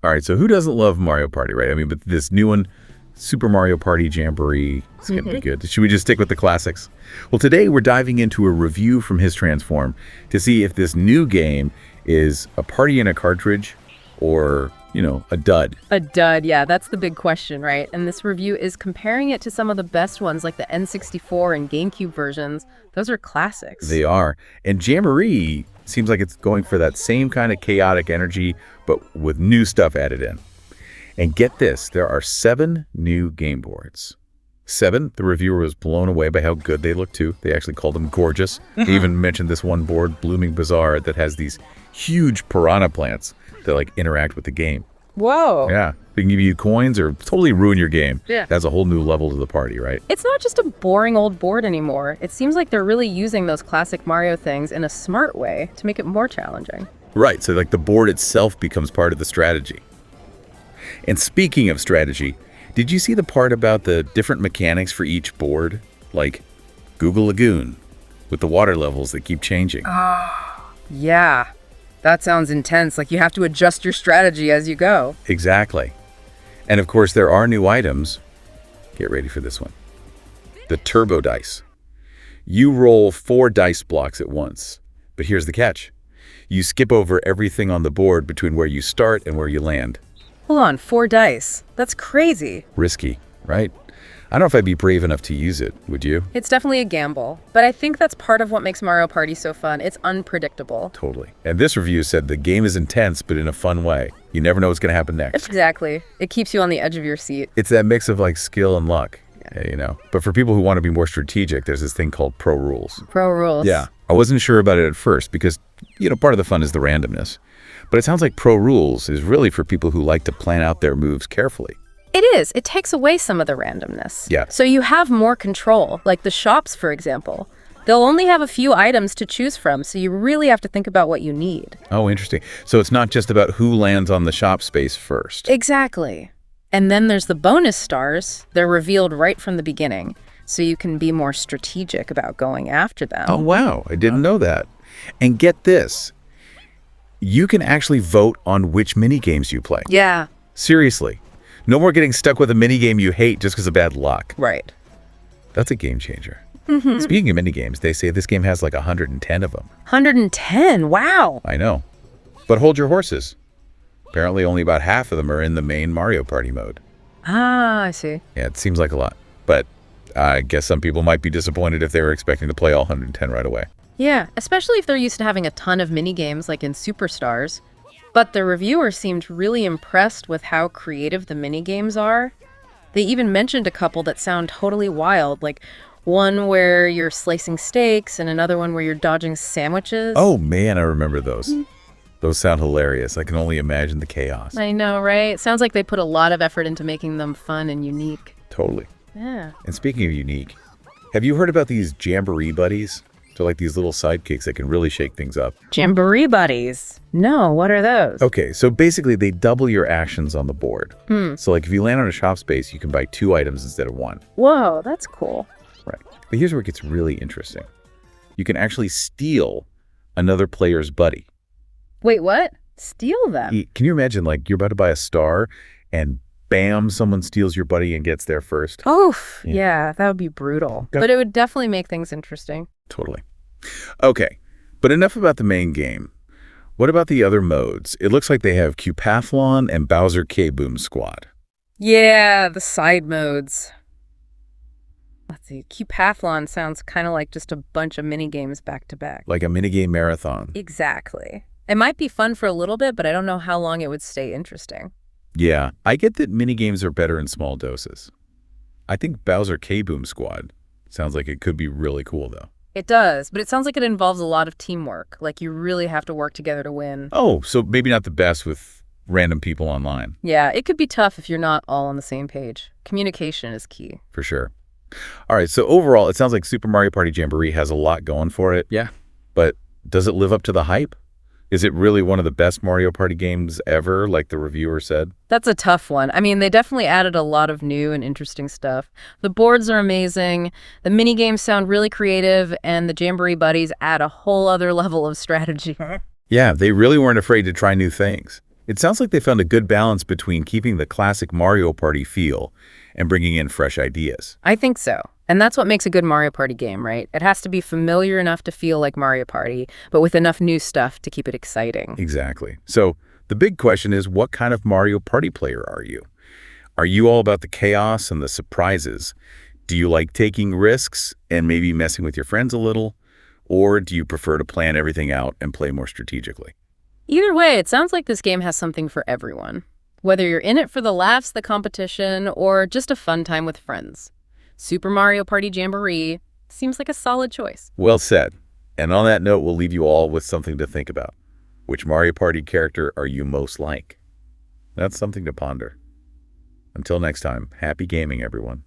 All right, so who doesn't love Mario Party, right? I mean, but this new one, Super Mario Party Jamboree, it's going to be good. Should we just stick with the classics? Well, today we're diving into a review from Histransform to see if this new game is a party in a cartridge or, a dud. A dud, yeah, that's the big question, right? And this review is comparing it to some of the best ones like the N64 and GameCube versions. Those are classics. They are. And Jamboree seems like it's going for that same kind of chaotic energy, but with new stuff added in. And get this, there are 7 new game boards. 7, the reviewer was blown away by how good they look too. They actually called them gorgeous. They even mentioned this one board, Blooming Bazaar, that has these huge piranha plants that interact with the game. Whoa. Yeah. They can give you coins or totally ruin your game. Yeah. That's a whole new level to the party, right? It's not just a boring old board anymore. It seems like they're really using those classic Mario things in a smart way to make it more challenging. Right. So the board itself becomes part of the strategy. And speaking of strategy, did you see the part about the different mechanics for each board? Like Google Lagoon with the water levels that keep changing. Yeah. That sounds intense. Like you have to adjust your strategy as you go. Exactly. And of course, there are new items. Get ready for this one. The Turbo Dice. You roll 4 dice blocks at once. But here's the catch. You skip over everything on the board between where you start and where you land. Hold on, 4 dice. That's crazy. Risky, right? I don't know if I'd be brave enough to use it. Would you? It's definitely a gamble. But I think that's part of what makes Mario Party so fun. It's unpredictable. Totally. And this review said the game is intense, but in a fun way. You never know what's going to happen next. Exactly. It keeps you on the edge of your seat. It's that mix of skill and luck, But for people who want to be more strategic, there's this thing called Pro Rules. Pro Rules. Yeah. I wasn't sure about it at first because, part of the fun is the randomness. But it sounds like Pro Rules is really for people who like to plan out their moves carefully. It is. It takes away some of the randomness. Yeah. So you have more control, like the shops, for example. They'll only have a few items to choose from, so you really have to think about what you need. Oh, interesting. So it's not just about who lands on the shop space first. Exactly. And then there's the bonus stars. They're revealed right from the beginning, so you can be more strategic about going after them. Oh, wow. I didn't know that. And get this. You can actually vote on which mini games you play. Yeah. Seriously. No more getting stuck with a mini game you hate just because of bad luck. Right. That's a game changer. Speaking of mini games, they say this game has 110 of them. 110? Wow. I know. But hold your horses. Apparently only about half of them are in the main Mario Party mode. Ah, I see. Yeah, it seems like a lot. But I guess some people might be disappointed if they were expecting to play all 110 right away. Yeah, especially if they're used to having a ton of mini games like in Superstars. But the reviewer seemed really impressed with how creative the mini-games are. They even mentioned a couple that sound totally wild, like one where you're slicing steaks and another one where you're dodging sandwiches. Oh, man, I remember those. Those sound hilarious. I can only imagine the chaos. I know, right? It sounds like they put a lot of effort into making them fun and unique. Totally. Yeah. And speaking of unique, have you heard about these Jamboree buddies? They're like these little sidekicks that can really shake things up. Jamboree buddies? No, what are those? Okay, so basically they double your actions on the board. So if you land on a shop space, you can buy 2 items instead of 1. Whoa, that's cool. Right. But here's where it gets really interesting. You can actually steal another player's buddy. Wait, what? Steal them? Can you imagine, you're about to buy a star and bam, someone steals your buddy and gets there first? Oof, yeah, that would be brutal. But it would definitely make things interesting. Totally. Okay, but enough about the main game. What about the other modes? It looks like they have Cupathlon and Bowser K-Boom Squad. Yeah, the side modes. Let's see, Cupathlon sounds kind of like just a bunch of mini games back to back. Like a minigame marathon. Exactly. It might be fun for a little bit, but I don't know how long it would stay interesting. Yeah, I get that minigames are better in small doses. I think Bowser K-Boom Squad sounds like it could be really cool, though. It does, but it sounds like it involves a lot of teamwork. Like you really have to work together to win. Oh, so maybe not the best with random people online. Yeah, it could be tough if you're not all on the same page. Communication is key. For sure. All right, so overall, it sounds like Super Mario Party Jamboree has a lot going for it. Yeah. But does it live up to the hype? Is it really one of the best Mario Party games ever, like the reviewer said? That's a tough one. I mean, they definitely added a lot of new and interesting stuff. The boards are amazing, the mini games sound really creative, and the Jamboree buddies add a whole other level of strategy. Yeah, they really weren't afraid to try new things. It sounds like they found a good balance between keeping the classic Mario Party feel and bringing in fresh ideas. I think so. And that's what makes a good Mario Party game, right? It has to be familiar enough to feel like Mario Party, but with enough new stuff to keep it exciting. Exactly. So the big question is, what kind of Mario Party player are you? Are you all about the chaos and the surprises? Do you like taking risks and maybe messing with your friends a little? Or do you prefer to plan everything out and play more strategically? Either way, it sounds like this game has something for everyone. Whether you're in it for the laughs, the competition, or just a fun time with friends. Super Mario Party Jamboree seems like a solid choice. Well said. And on that note, we'll leave you all with something to think about. Which Mario Party character are you most like? That's something to ponder. Until next time, happy gaming, everyone.